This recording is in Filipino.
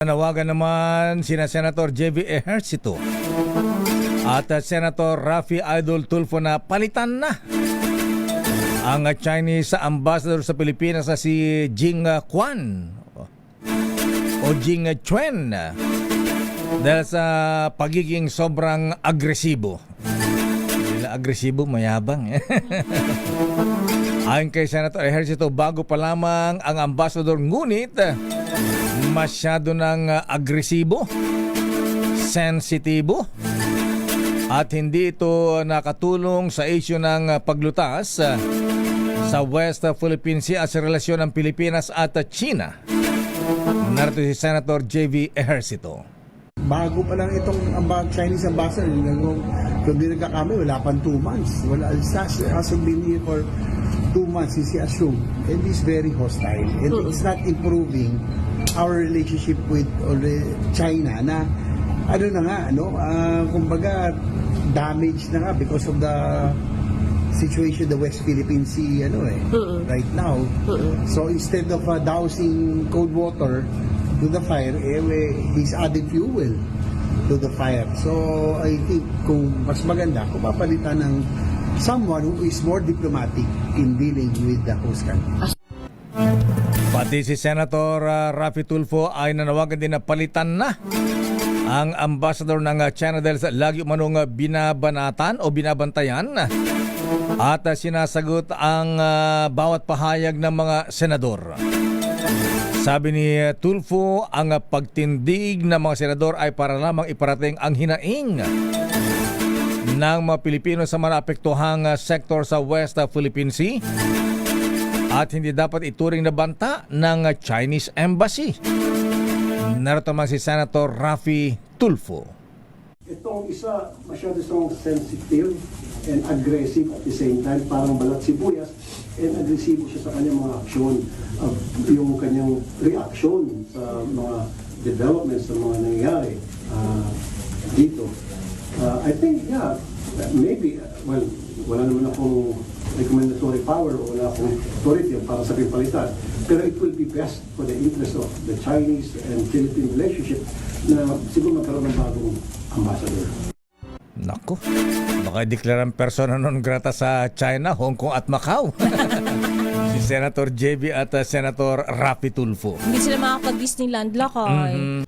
Nawagan naman sina Senator J.V. Ejercito at Senator Rafi Idol Tulfo na palitan na ang Chinese ambassador sa Pilipinas na si Jing Quan o Jing Chuen dahil sa pagiging sobrang agresibo. Agresibo, mayabang. Ayon kay Senator Ejercito, bago pa lamang ang ambassador, ngunit masyado ng agresibo, sensitibo, at hindi ito nakatulong sa issue ng paglutas sa West Philippine Sea at sa relasyon ng Pilipinas at China. Narito si Senator J.V. Ejercito. Bago pa lang itong Chinese ambassador, kung di nagkakami, wala pang 2 months. Hasn't been here for 2 months, is assumed. And it's very hostile. And it's not improving our relationship with China na, ano na nga, kumbaga, damage na nga because of the situation the West Philippine Sea, right now. So instead of dousing cold water to the fire, he's adding fuel to the fire. So I think kung mas maganda, kung papalitan ng someone who is more diplomatic in dealing with the host country. Pati si Senator Rafi Tulfo ay nanawagan din na palitan na ang ambassador ng China dahil sa lagi umanong binabanatan o binabantayan at sinasagot ang bawat pahayag ng mga senador. Sabi ni Tulfo, ang pagtindig ng mga senador ay para lamang iparating ang hinaing ng mga Pilipino sa mga apektuhang sektor sa West Philippine Sea at hindi dapat ituring na banta ng Chinese Embassy. Narito naman si Senator Rafi Tulfo. Itong isa masyado siyang sensitive and aggressive at the same time, parang balat sibuyas, and agresibo siya sa kanyang mga aksyon, yung kanyang reaction sa mga developments, sa mga nangyayari dito. I think, maybe, well, wala naman akong recommendatory power o wala akong authority para sa palitan, pero it will be best for the interest of the Chinese and Philippine relationship na siguro magkaroon ng bagong ambassador. Naku, baka deklarang persona non grata sa China, Hong Kong at Macau. Si Senator JB at Senator Rafi Tulfo. Hindi sila makakag-Disneyland lakay.